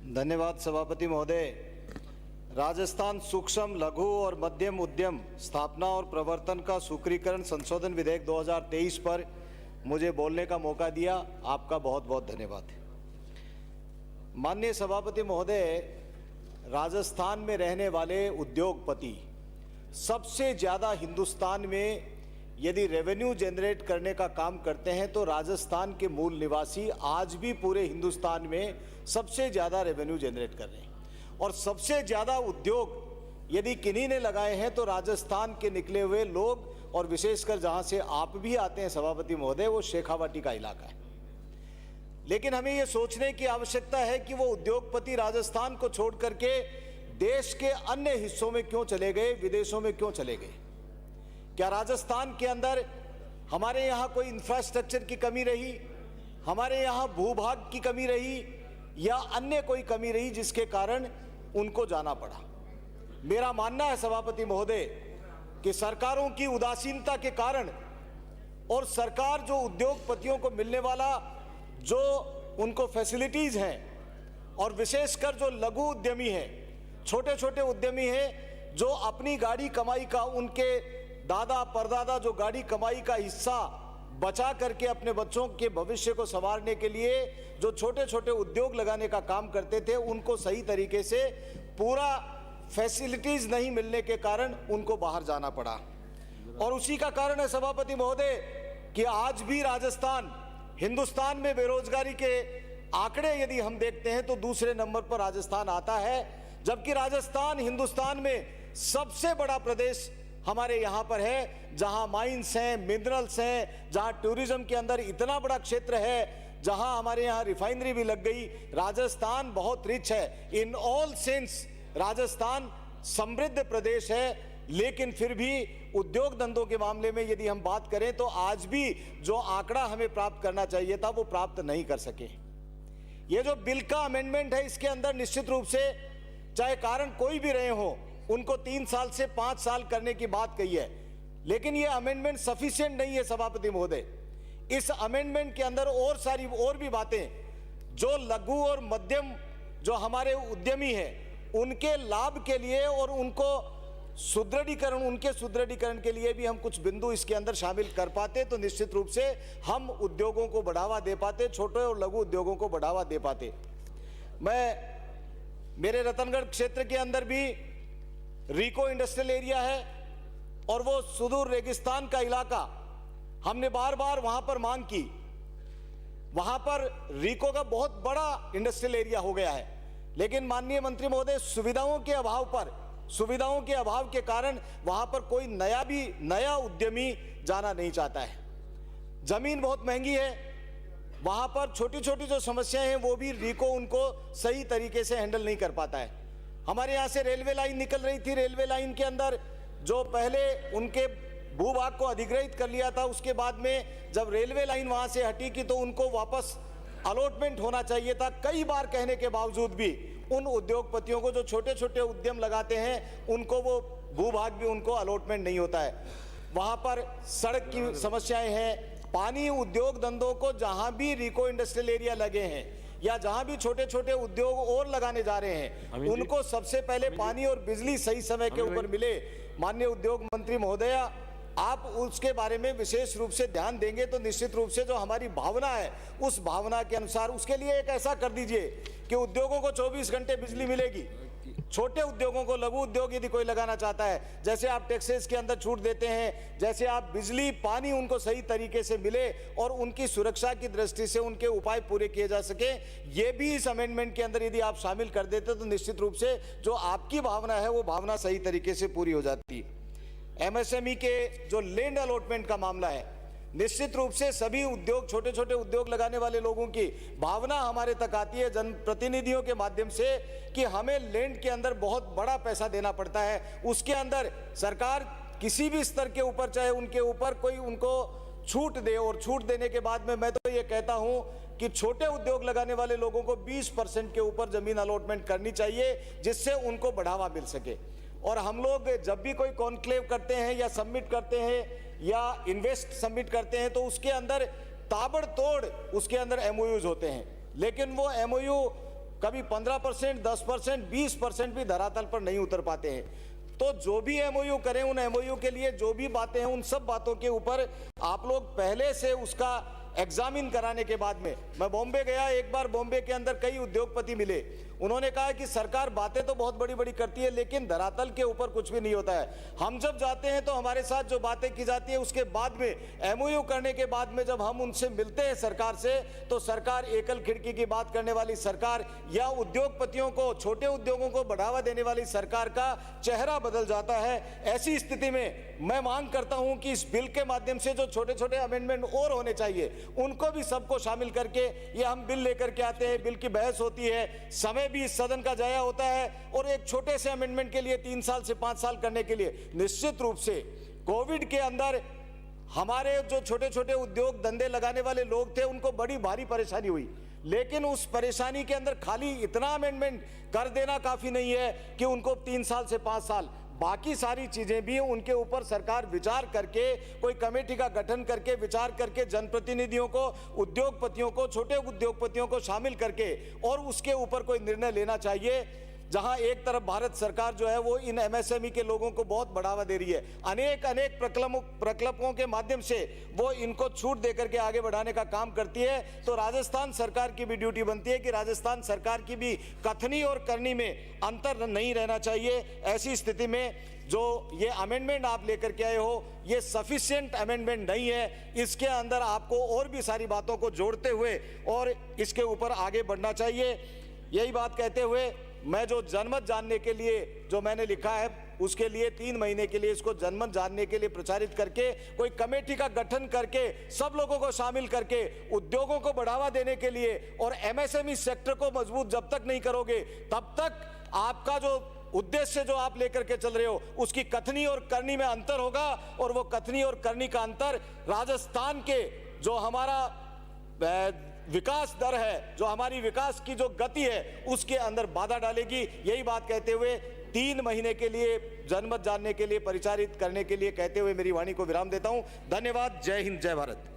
धन्यवाद सभापति महोदय। राजस्थान सूक्ष्म लघु और मध्यम उद्यम स्थापना और प्रवर्तन का सूत्रीकरण संशोधन विधेयक 2023 पर मुझे बोलने का मौका दिया, आपका बहुत बहुत धन्यवाद। माननीय सभापति महोदय, राजस्थान में रहने वाले उद्योगपति सबसे ज़्यादा हिंदुस्तान में यदि रेवेन्यू जनरेट करने का काम करते हैं तो राजस्थान के मूल निवासी आज भी पूरे हिंदुस्तान में सबसे ज़्यादा रेवेन्यू जनरेट कर रहे हैं। और सबसे ज़्यादा उद्योग यदि किन्हीं ने लगाए हैं तो राजस्थान के निकले हुए लोग, और विशेषकर जहां से आप भी आते हैं सभापति महोदय, वो शेखावाटी का इलाका है। लेकिन हमें ये सोचने की आवश्यकता है कि वो उद्योगपति राजस्थान को छोड़ करके देश के अन्य हिस्सों में क्यों चले गए, विदेशों में क्यों चले गए। क्या राजस्थान के अंदर हमारे यहाँ कोई इंफ्रास्ट्रक्चर की कमी रही, हमारे यहाँ भूभाग की कमी रही, या अन्य कोई कमी रही जिसके कारण उनको जाना पड़ा। मेरा मानना है सभापति महोदय कि सरकारों की उदासीनता के कारण, और सरकार जो उद्योगपतियों को मिलने वाला जो उनको फैसिलिटीज हैं, और विशेषकर जो लघु उद्यमी हैं, छोटे छोटे उद्यमी हैं, जो अपनी गाड़ी कमाई का, उनके दादा परदादा जो गाड़ी कमाई का हिस्सा बचा करके अपने बच्चों के भविष्य को संवारने के लिए जो छोटे छोटे उद्योग लगाने का काम करते थे, उनको सही तरीके से पूरा फैसिलिटीज नहीं मिलने के कारण उनको बाहर जाना पड़ा। और उसी का कारण है सभापति महोदय कि आज भी राजस्थान, हिंदुस्तान में बेरोजगारी के आंकड़े यदि हम देखते हैं तो दूसरे नंबर पर राजस्थान आता है, जबकि राजस्थान हिंदुस्तान में सबसे बड़ा प्रदेश हमारे यहाँ पर है, जहाँ माइंस हैं, मिनरल्स हैं, जहाँ टूरिज्म के अंदर इतना बड़ा क्षेत्र है, जहाँ हमारे यहाँ रिफाइनरी भी लग गई। राजस्थान बहुत रिच है, इन ऑल सेंस राजस्थान समृद्ध प्रदेश है। लेकिन फिर भी उद्योग धंधों के मामले में यदि हम बात करें तो आज भी जो आंकड़ा हमें प्राप्त करना चाहिए था वो प्राप्त नहीं कर सके। ये जो बिल का अमेंडमेंट है, इसके अंदर निश्चित रूप से चाहे कारण कोई भी रहे हो, उनको 3 साल से 5 साल करने की बात कही है, लेकिन ये अमेंडमेंट सफिशिएंट नहीं है सभापति महोदय। इस अमेंडमेंट के अंदर और भी बातें जो लघु और मध्यम जो हमारे उद्यमी हैं उनके लाभ के लिए और उनके सुदृढ़ीकरण के लिए भी हम कुछ बिंदु इसके अंदर शामिल कर पाते तो निश्चित रूप से हम उद्योगों को बढ़ावा दे पाते, छोटे और लघु उद्योगों को बढ़ावा दे पाते। मेरे रतनगढ़ क्षेत्र के अंदर भी रीको इंडस्ट्रियल एरिया है और वो सुदूर रेगिस्तान का इलाका, हमने बार बार वहां पर मांग की। वहां पर रीको का बहुत बड़ा इंडस्ट्रियल एरिया हो गया है, लेकिन माननीय मंत्री महोदय सुविधाओं के अभाव के कारण वहां पर कोई नया उद्यमी जाना नहीं चाहता है। जमीन बहुत महंगी है, वहां पर छोटी छोटी जो समस्याएं हैं वो भी रीको उनको सही तरीके से हैंडल नहीं कर पाता है। हमारे यहाँ से रेलवे लाइन निकल रही थी, रेलवे लाइन के अंदर जो पहले उनके भूभाग को अधिग्रहित कर लिया था, उसके बाद में जब रेलवे लाइन वहाँ से हटी की तो उनको वापस अलॉटमेंट होना चाहिए था। कई बार कहने के बावजूद भी उन उद्योगपतियों को जो छोटे छोटे उद्यम लगाते हैं उनको वो भूभाग भी उनको अलॉटमेंट नहीं होता है। वहाँ पर सड़क की समस्याएँ हैं, पानी उद्योग धंधों को जहाँ भी रीको इंडस्ट्रियल एरिया लगे हैं या जहां भी छोटे छोटे उद्योग और लगाने जा रहे हैं उनको सबसे पहले पानी और बिजली सही समय के ऊपर मिले। माननीय उद्योग मंत्री महोदया, आप उसके बारे में विशेष रूप से ध्यान देंगे तो निश्चित रूप से जो हमारी भावना है उस भावना के अनुसार उसके लिए एक ऐसा कर दीजिए कि उद्योगों को 24 घंटे बिजली मिलेगी। छोटे उद्योगों को, लघु उद्योग यदि कोई लगाना चाहता है, जैसे आप टैक्सेस के अंदर छूट देते हैं, जैसे आप बिजली पानी उनको सही तरीके से मिले और उनकी सुरक्षा की दृष्टि से उनके उपाय पूरे किए जा सके, ये भी इस अमेंडमेंट के अंदर यदि आप शामिल कर देते तो निश्चित रूप से जो आपकी भावना है वो भावना सही तरीके से पूरी हो जाती। एमएसएमई के जो लैंड अलॉटमेंट का मामला है, निश्चित रूप से सभी उद्योग, छोटे छोटे उद्योग लगाने वाले लोगों की भावना हमारे तक आती है जनप्रतिनिधियों के माध्यम से कि हमें लैंड के अंदर बहुत बड़ा पैसा देना पड़ता है। उसके अंदर सरकार किसी भी स्तर के ऊपर, चाहे उनके ऊपर कोई उनको छूट दे, और छूट देने के बाद में मैं तो ये कहता हूं कि छोटे उद्योग लगाने वाले लोगों को 20% के ऊपर जमीन अलॉटमेंट करनी चाहिए जिससे उनको बढ़ावा मिल सके। और हम लोग जब भी कोई कॉन्क्लेव करते हैं या सबमिट करते हैं या इन्वेस्ट सबमिट करते हैं तो उसके अंदर ताबड़तोड़ उसके अंदर एमओयूज होते हैं, लेकिन वो एमओयू कभी 15%, 10%, 20% भी धरातल पर नहीं उतर पाते हैं। तो जो भी एमओयू करें, उन एमओयू के लिए जो भी बातें हैं, उन सब बातों के ऊपर आप लोग पहले से उसका एग्जामिन कराने के बाद में। मैं बॉम्बे गया एक बार, बॉम्बे के अंदर कई उद्योगपति मिले, उन्होंने कहा कि सरकार बातें तो बहुत बड़ी बड़ी करती है लेकिन धरातल के ऊपर कुछ भी नहीं होता है। हम जब जाते हैं तो हमारे साथ जो बातें की जाती है उसके बाद में, एमओयू करने के बाद में जब हम उनसे मिलते हैं सरकार से, तो सरकार एकल खिड़की की बात करने वाली सरकार या उद्योगपतियों को, छोटे उद्योगों को बढ़ावा देने वाली सरकार का चेहरा बदल जाता है। ऐसी स्थिति में मैं मांग करता हूं कि इस बिल के माध्यम से जो छोटे छोटे अमेंडमेंट और होने चाहिए उनको भी सबको शामिल करके ये हम बिल लेकर के आते हैं, बिल की बहस होती है, समय भी इस सदन का जाया होता है, और एक छोटे से अमेंडमेंट के लिए 3 साल से 5 साल करने के लिए निश्चित रूप से कोविड के अंदर हमारे जो छोटे छोटे उद्योग धंधे लगाने वाले लोग थे उनको बड़ी भारी परेशानी हुई, लेकिन उस परेशानी के अंदर खाली इतना अमेंडमेंट कर देना काफी नहीं है कि उनको 3 साल से 5 साल, बाकी सारी चीजें भी उनके ऊपर सरकार विचार करके, कोई कमेटी का गठन करके विचार करके जनप्रतिनिधियों को, उद्योगपतियों को, छोटे उद्योगपतियों को शामिल करके और उसके ऊपर कोई निर्णय लेना चाहिए। जहां एक तरफ भारत सरकार जो है वो इन एमएसएमई के लोगों को बहुत बढ़ावा दे रही है, अनेक प्रकल्पों के माध्यम से वो इनको छूट देकर के आगे बढ़ाने का काम करती है, तो राजस्थान सरकार की भी ड्यूटी बनती है कि राजस्थान सरकार की भी कथनी और करनी में अंतर नहीं रहना चाहिए। ऐसी स्थिति में जो ये अमेंडमेंट आप लेकर के आए हो ये सफिशिएंट अमेंडमेंट नहीं है, इसके अंदर आपको और भी सारी बातों को जोड़ते हुए और इसके ऊपर आगे बढ़ना चाहिए। यही बात कहते हुए मैं जो जनमत जानने के लिए जो मैंने लिखा है उसके लिए 3 महीने के लिए इसको जनमत जानने के लिए प्रचारित करके कोई कमेटी का गठन करके सब लोगों को शामिल करके उद्योगों को बढ़ावा देने के लिए और एमएसएमई सेक्टर को मजबूत जब तक नहीं करोगे तब तक आपका जो उद्देश्य जो आप लेकर के चल रहे हो उसकी कथनी और करनी में अंतर होगा, और वो कथनी और करनी का अंतर राजस्थान के जो हमारा विकास दर है, जो हमारी विकास की जो गति है उसके अंदर बाधा डालेगी। यही बात कहते हुए 3 महीने के लिए जनमत जानने के लिए परिचारित करने के लिए कहते हुए मेरी वाणी को विराम देता हूं। धन्यवाद। जय हिंद, जय भारत।